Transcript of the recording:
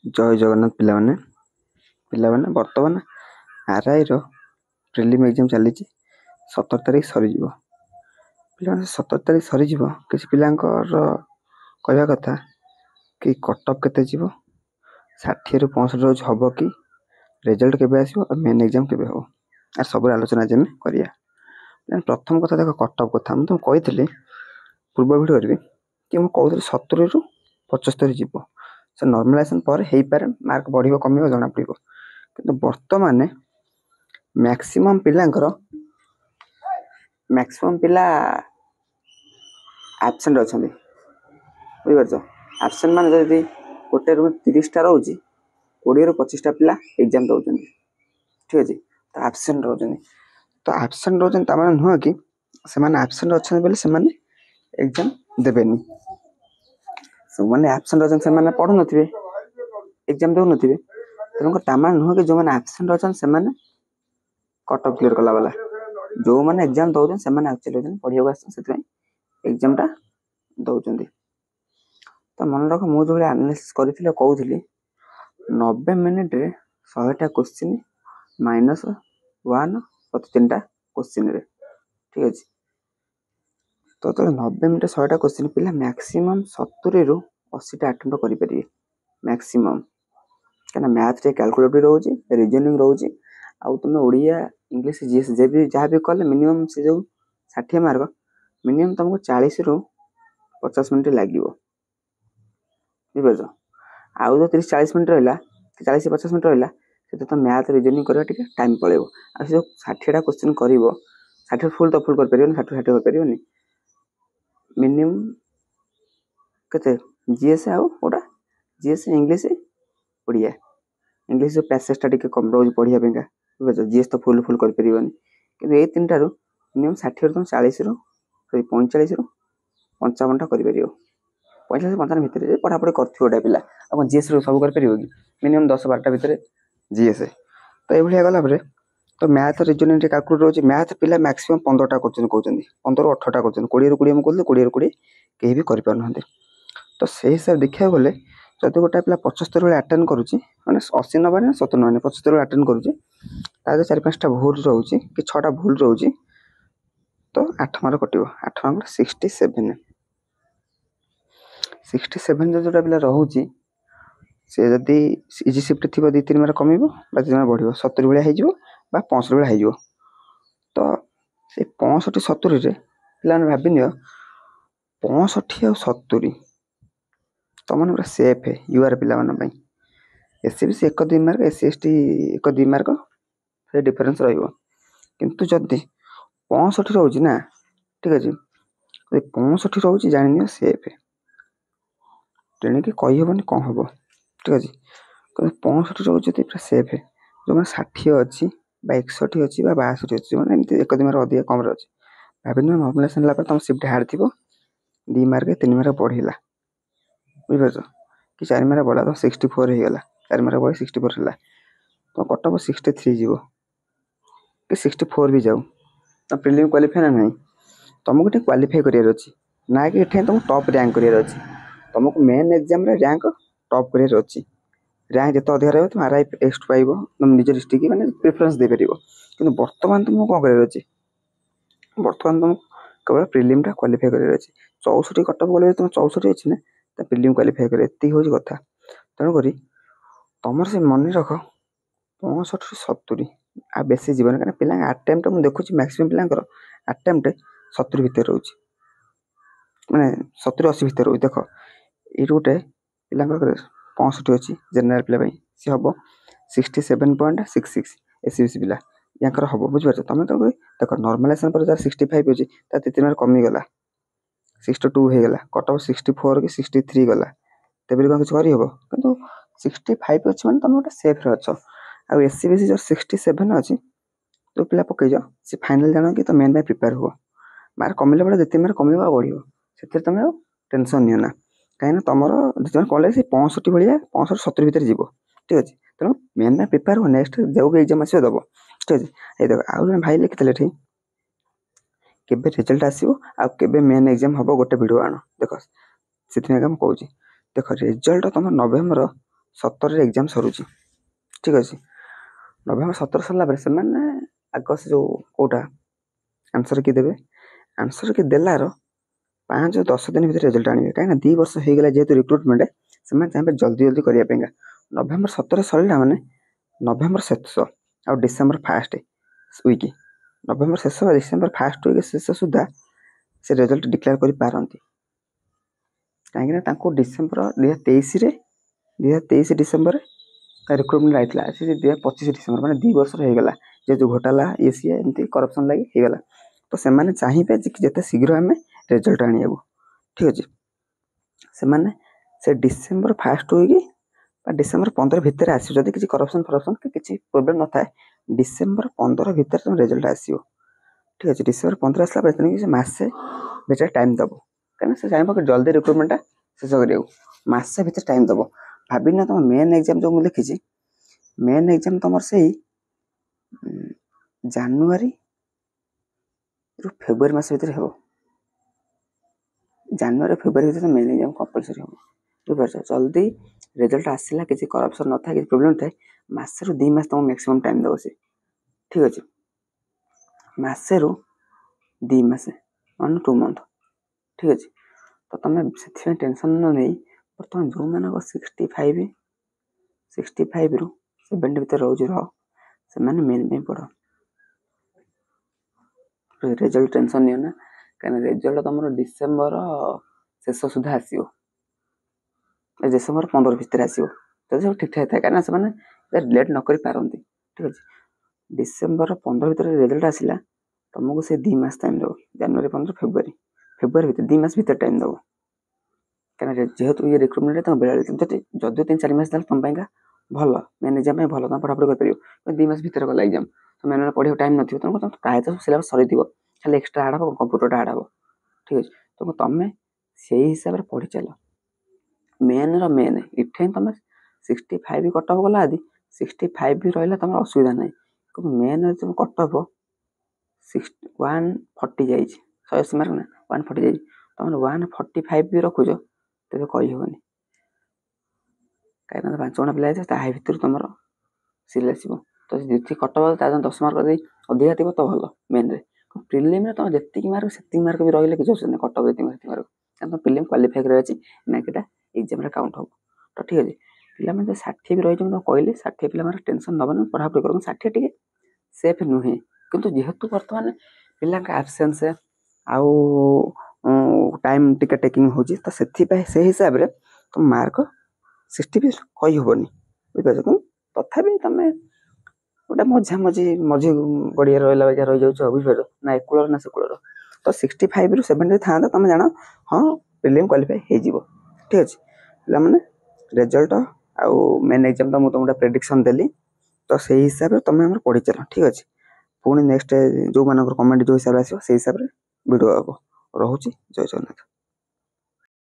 जय जगन्नाथ पिलाने बर्तमान आरआई रो प्रिलिम एग्जाम चली 17 तारीख सरीजिवो पिलाने 17 तारीख सरीजिवो किसी पिलांकर कहवा कथा कि कटअप केते जीवो 60 रु 65 रोज हबो कि रिजल्ट केबे आसीबो और मेन एग्जाम केबे हो आर सब आलोचना जे में करिया। प्रथम कथा देखो कटअप कथा हम तुम कहितली पूर्व वीडियो रे कि हम कहतली 70 रु 75 जीवो से नॉर्मलाइजेशन पर हेई पारे मार्क बढ़िबो कमिबो जणा पड़िबो किंतु वर्तमान मैक्सिमम पिला एब्सेंट अछंदी बुझि परछो। एब्सेंट माने जदी गोटे रूम 30 टा रहउची 20 रु 25 टा पिला एग्जाम दउचंदी ठीक अछि तो एब्सेंट रहउचंदी तो एब्सेंट रहउचंदी त माने नुह कि से माने एब्सेंट अछंदी बोले से माने एग्जाम देबेनी से माने एब्सेंट अछंदी से माने पढु नथिबे एग्जाम दउ नथिबे तनको तामा नुह कि जो माने एब्सेंट अछन से माने कट ऑफ क्लियर कला वाला जो माने एग्जाम दउचन से माने एक्चुअली होचन पढिया आछन सेतै एग्जाम टा दउचंदी। तो मन रख मु जो एनालिसिस करिथिले कहउथिली 90 मिनिट रे 100 टा क्वेश्चन -1 प्रति 3 टा क्वेश्चन रे ठीक अछि। तो 90 मिनिट 100 टा क्वेश्चन पिला मैक्सिमम 70 रु 80 टा अटेम्प्ट करि परिए मैक्सिमम कना मैथ रे कैलकुलेटर रहउची रीजनिंग रहउची आ तुम ओडिया इंग्लिश जीएस जे भी जहां भी कले मिनिमम से जो 60 मार्क मिनिमम तुमको 40 रु 50 मिनिट लागिवो बुझो आउ जो 30-40 मिनिट रहला 40-50 मिनिट रहला से तो मैथ रीजनिंग करबा ठीक टाइम पळेबो आ से 60 टा क्वेश्चन करिवो 60 फुल तो फुल कर परियो 60 60 कर परियो नि मिनिमम कते जीएस आउ ओडा जीएस इंग्लिश ओडिया इंग्लिश जो पैसेज टा ठीक कम रोज पढिया बेंगा बुझो जीएस तो फुल फुल कर परियोनी किंतु ए तीनटा रु मिनिमम 60 रु 40 रु 45 रु 55 टा कर परियो 45-55 भितर जे पढा पढी करथियोडा पिला अपन जीएस रो सब कर परियो कि मिनिमम 10-12 टा भितर जीएस तो ए भलिया गला परे तो मैथ रीजनिंग रे कैलकुलेट रोज मैथ पिला मैक्सिमम 15 टा क्वेश्चन कहउचंदी 15 18 टा क्वेश्चन 20 रु 20 हम कहले 20 रु 20 केही भी कर पार नहंते तो से हिसाब देखिया बोले जदि गोटा पिला 75 रे अटेंड करूची माने 80 नबा ने 70 नबा 75 रे अटेंड करूची ताजे 4-5 टा भूल रहउची कि 6 टा भूल रहउची तो 8 मार्क कटिबो 8 मार्क 67 जोटा पिला रहउची से जदि इजी शिफ्ट थिबो 2-3 मार्क कमिबो बा 3 मार्क बढ़िबो 70 भलिया हेजिवो बा 65 भलिया हेजिवो तो से 65 70 रे पिला ने भाबि नियो 65 और 70 तो मन पूरा सेफ है यूआर पिला मन पई एससीबीसी 1-2 मार्क एससीएसटी 1-2 मार्क से डिफरेंस रहइबो किंतु जदि 65 रहउची ना ठीक अछि 65 रहउची जानि नियो सेफ है तेने कि कहि होबनी कोन होबो ठीक अछि 65 रहउची त पूरा सेफ है जो 60 अछि बा 61 अछि बा 62 अछि माने एमती 1-2 मार्क अधिक कम रे अछि भाबिनो नॉर्मलाइजेशन ला पर तुम शिफ्ट हार्ड थिबो 2 मार्क 3 मार्क बढ़िला बुझि परछो कि 4 मार्क बढ़ला तो 64 हे गेला 4 मार्क बढ़ी 64 होला तो कट ऑफ 63 जीवो कि 64 भी जाऊ तो प्रीलिम क्वालीफाई ना नहीं तुमको टे क्वालीफाई करियर अछि ना कि एठे तुम टॉप रैंक करियर अछि तुमको मेन एग्जाम रे रैंक टॉप करियर अछि रैंक जतो अधिक रहबो तुम आरआई एक्स्ट पाइबो तुम निज डिस्ट्रिक्ट माने प्रेफरेंस दे परिबो किंतु वर्तमान तुमको कोन करियर अछि वर्तमान तुम केवल प्रीलिम टा क्वालीफाई करियर अछि 64 कट ऑफ बोले तुम 64 अछि ना त प्रीलिम क्वालीफाई करे एती होज कथा तनो करी तमर से मन रख 65 70 आ बेसी जीवन कारण पिला अटेम्प्ट हम देखुची मैक्सिमम पिला अटेम्प्ट 70 भीतर रहउची माने 70 80 भीतर रहउ देखो ए रोटे पिला 65 अछि जनरल पिला भाई से हबो 67.66 एससीबीसी पिला याकर हबो बुझ परछ तमे तो देखो नॉर्मलाइजेशन पर 65 अछि त 3 मार्क कमी गला 62 हे गला कट ऑफ 64 कि 63 गला तेबे कोन कुछ करि हबो किंतु 65 अछि माने तमे सेफ रे अछो आ एससीबीसी जो 67 अछि तो पिला पकै जा से फाइनल जानो कि तो मेन बाय प्रिपेयर हो मार्क कमिले बडा जति मार्क कमिबा बढ़ियो सेते तमे टेंशन नियो ना काहे ना तमरो जति कॉलेज से 65 भलिया 65 70 भीतर जीवो ठीक अछि तनो मेन बाय प्रिपेयर हो नेक्स्ट जेउ के एग्जाम आसी दबो ठीक अछि ए देखो आउ जन भाई लिखितले ठीक केबे रिजल्ट आसीबो आ केबे मेन एग्जाम हबो गोटे वीडियो आनो देखो सेथिने हम कहूची देखो रिजल्ट तम नवेम्बर 17 ଏକ୍ଜାମ୍ ସରୁଛି। ଠିକ୍ ଅଛି। ନଭେମ୍ବର 17 ସରିଲା ପରେ ସେମାନେ ଆଗ ସେ ଯେଉଁ କେଉଁଟା ଆନ୍ସର୍ କି ଦେବେ, ଆନ୍ସର୍ କି ଦେଲାର 5-10 ଦିନ ଭିତରେ ରେଜଲ୍ଟ ଆଣିବେ। କାହିଁକିନା 2 ବର୍ଷ ହେଇଗଲା ଯେହେତୁ ରିକ୍ରୁଟମେଣ୍ଟ, ସେମାନେ ଚାହିଁବେ ଜଲ୍ଦି କରିବା ପାଇଁକା। ନଭେମ୍ବର 17 ସରିଲା ମାନେ ନଭେମ୍ବର ଶେଷ ଆଉ ଡିସେମ୍ବର ଫାଷ୍ଟ ୱିକ୍, ନଭେମ୍ବର ଶେଷ ବା ଡିସେମ୍ବର ଫାଷ୍ଟ ୱିକ୍ ଶେଷ ସୁଦ୍ଧା ସେ ରେଜଲ୍ଟ ଡିକ୍ଲେୟାର କରିପାରନ୍ତି। କାହିଁକିନା ତାଙ୍କୁ ଡିସେମ୍ବର 2023 ଡିସେମ୍ବରରେ ରିକ୍ରୁଟମେଣ୍ଟ ଆସିଥିଲା, ସେ 2025 ଡିସେମ୍ବର, ମାନେ 2 ବର୍ଷର ହେଇଗଲା। ଯେହେତୁ ଘୋଟାଲା ସିଏ ଏମିତି କରପ୍ସନ୍ ଲାଗି ହେଇଗଲା, ତ ସେମାନେ ଚାହିଁବେ ଯେ ଯେତେ ଶୀଘ୍ର ଆମେ ରେଜଲ୍ଟ ଆଣିବାକୁ। ଠିକ୍ ଅଛି। ସେମାନେ ସେ ଡିସେମ୍ବର ଫାଷ୍ଟ ୱିକ୍ ବା ଡିସେମ୍ବର 15 ଭିତରେ ଆସିବ। ଯଦି କିଛି କରପ୍ସନ୍ କି କିଛି ପ୍ରୋବ୍ଲେମ୍ ନଥାଏ, ଡିସେମ୍ବର 15 ଭିତରେ ତୁମ ରେଜଲ୍ଟ ଆସିବ। ଠିକ୍ ଅଛି। ଡିସେମ୍ବର 15 ଆସିଲା ପରେ ତେଣିକି ସେ ମାସେ ଭିତରେ ଟାଇମ୍ ଦେବ, କାହିଁକିନା ସେ ଚାହିଁବ ଜଲ୍ଦି ରିକ୍ରୁଟମେଣ୍ଟଟା ଶେଷ କରିବାକୁ। ମାସେ ଭିତରେ ଟାଇମ୍ ଦେବ। ଭାବିନା ତୁମ ମେନ୍ ଏକ୍ଜାମ୍ ଯେଉଁ ମୁଁ ଲେଖିଛି, ମେନ୍ ଏକ୍ଜାମ୍ ତୁମର ସେଇ ଜାନୁଆରୀରୁ ଫେବୃଆରୀ ମାସ ଭିତରେ ହେବ। ଜାନୁଆରୀ ଫେବୃଆରୀ ଭିତରେ ମେନ୍ ଏକ୍ଜାମ୍ କମ୍ପଲସରି ହେବ। ବୁଝିପାରୁଛ? ଜଲ୍ଦି ରେଜଲ୍ଟ ଆସିଲା, କିଛି କରପ୍ସନ୍ ନଥାଏ, କିଛି ପ୍ରୋବ୍ଲେମ୍ ନଥାଏ, ମାସରୁ 2 ମାସ ତୁମକୁ ମ୍ୟାକ୍ସିମମ୍ ଟାଇମ୍ ଦେବ ସେ। ଠିକ୍ ଅଛି। ମାସରୁ 2 ମାସ, 1 to 2 ମନ୍ଥ। ଠିକ୍ ଅଛି। ତ ତୁମେ ସେଥିପାଇଁ ଟେନସନ୍ ନ ନେଇ ବର୍ତ୍ତମାନ ଯେଉଁମାନଙ୍କ 65ରୁ 70 ଭିତରେ ରହୁଛି ସେମାନେ ମେନ୍ ପାଇଁ ପଢ଼। ରେଜଲ୍ଟ ଟେନସନ୍ ନିଅ ନା, କାହିଁକିନା ରେଜଲ୍ଟ ତୁମର ଡିସେମ୍ବର ଶେଷ ସୁଦ୍ଧା ଆସିବ, ଡିସେମ୍ବର 15 ଭିତରେ ଆସିବ। ଯଦି ସବୁ ଠିକ୍ ଠାକ୍ ଥାଏ, କାହିଁକିନା ସେମାନେ ଲେଟ୍ ନ କରିପାରନ୍ତି। ଠିକ୍ ଅଛି। ଡିସେମ୍ବର 15 ଭିତରେ ରେଜଲ୍ଟ ଆସିଲା, ତୁମକୁ ସେ 2 ମାସ ଟାଇମ୍ ଦେବ। ଜାନୁଆରୀ 15 ଫେବୃଆରୀ ଭିତରେ 2 ମାସ ଭିତରେ ଟାଇମ୍ ଦେବ। କାହିଁକିନା ଯେହେତୁ ଇଏ ରିକ୍ରୁଟମେଣ୍ଟ ତୁମ ବେଳେ ଯଦିଓ 3-4 ମାସ ତାହେଲେ ତୁମ ପାଇଁକା ଭଲ, ମେନ୍ ଏକ୍ଜାମ୍ ପାଇଁ ଭଲ, ତୁମେ ପଢ଼ାପଢ଼ି କରିପାରିବ। 2 ମାସ ଭିତରେ ଗଲା ଏକ୍ଜାମ୍, ତୁମେ ମାନେ ପଢ଼ିବାକୁ ଟାଇମ୍ ନଥିବ, ତୁମକୁ ପ୍ରାୟତଃ ସିଲାବସ୍ ସରିଥିବ, ଖାଲି ଏକ୍ସଟ୍ରା ଆଡ଼୍ ହେବ, କମ୍ପ୍ୟୁଟରଟା ଆଡ଼୍ ହେବ। ଠିକ୍ ଅଛି। ତୁମେ ସେଇ ହିସାବରେ ପଢ଼ି ଚାଲ। ମେନ୍ର ମେନ୍ ଏଠି ତୁମେ 65 କଟ୍ ଅଫ୍ ଗଲା, ଯଦି 65 ବି ରହିଲା ତୁମର ଅସୁବିଧା ନାହିଁ। କିନ୍ତୁ ମେନ୍ରେ ତୁମ କଟ୍ ଅଫ୍ 140 ଯାଇଛି, 180 ମାର୍କ ନା 140 ଯାଇଛି, ତୁମର 145 ବି ରଖୁଛ, ତେବେ କହିହେବନି। କାହିଁକିନା 5 ଜଣ ପିଲା ହେଇଥିବ, ତାହା ଭିତରୁ ତୁମର ସିଲ୍ ଆସିବ। ତ ଯେତିକି କଟ୍ ଅଫ୍ ତା 10 ମାର୍କ ଦେଇ ଅଧିକା ଥିବ ତ ଭଲ। ମେନ୍ରେ ପ୍ରିଲିମ୍ରେ ତୁମେ ଯେତିକି ମାର୍କ ସେତିକି ମାର୍କ ବି ରହିଲେ କିଛି ଅସୁବିଧା ନାହିଁ। କଟ୍ ଅଫ୍ ଯେତିକି ମାର୍କ, କାରଣ ତୁମ ପ୍ରିଲିମ୍ କ୍ୱାଲିଫାଏ କରିବାର ଅଛି ନା, କିଟା ଏକ୍ଜାମ୍ରେ କାଉଣ୍ଟ ହେବ। ତ ଠିକ୍ ଅଛି। ପିଲାମାନେ 60 ବି ରହିଛନ୍ତି, ମୁଁ କହିଲି 60 ପିଲାମାନେ ଟେନସନ୍ ନେବନି, ପଢ଼ାପଢ଼ି କରନ୍ତୁ। 60 ଟିକେ ସେଫ୍ ନୁହେଁ, କିନ୍ତୁ ଯେହେତୁ ବର୍ତ୍ତମାନ ପିଲାଙ୍କ ଆବସେନ୍ସ ଆଉ ଟାଇମ୍ ଟିକେ ଟେକିଂ ହେଉଛି, ତ ସେଥିପାଇଁ ସେଇ ହିସାବରେ ତୁମ ମାର୍କ 60 ବି କହିହେବନି। ବୁଝିପାରୁଛ? କିନ୍ତୁ ତଥାପି ତୁମେ ଗୋଟେ ମଝି ଗଡ଼ିଆରେ ରହିଲା ବାଗିଆ ରହିଯାଉଛ। ବୁଝିପାରୁଛ? ନା ଏକୂଳର ନା ସେକୂଳର। ତ 65ରୁ 70 ଥାଆନ୍ତା, ତୁମେ ଜାଣ ହଁ ପ୍ରିଲିମ୍ କ୍ୱାଲିଫାଏ ହେଇଯିବ। ଠିକ୍ ଅଛି। ପିଲାମାନେ ରେଜଲ୍ଟ ଆଉ ମେନ୍ ଏକ୍ଜାମ୍ ତ ମୁଁ ତୁମକୁ ଗୋଟେ ପ୍ରେଡ଼ିକ୍ସନ୍ ଦେଲି, ତ ସେଇ ହିସାବରେ ତୁମେ ଆମର ପଢ଼ିଚାଲ। ଠିକ୍ ଅଛି। ପୁଣି ନେକ୍ସଟ ଯେଉଁମାନଙ୍କର କମେଣ୍ଟ ଯେଉଁ ହିସାବରେ ଆସିବ ସେଇ ହିସାବରେ ଭିଡ଼ିଓ ହେବ। ରହୁଛି। ଜୟ ଜଗନ୍ନାଥ।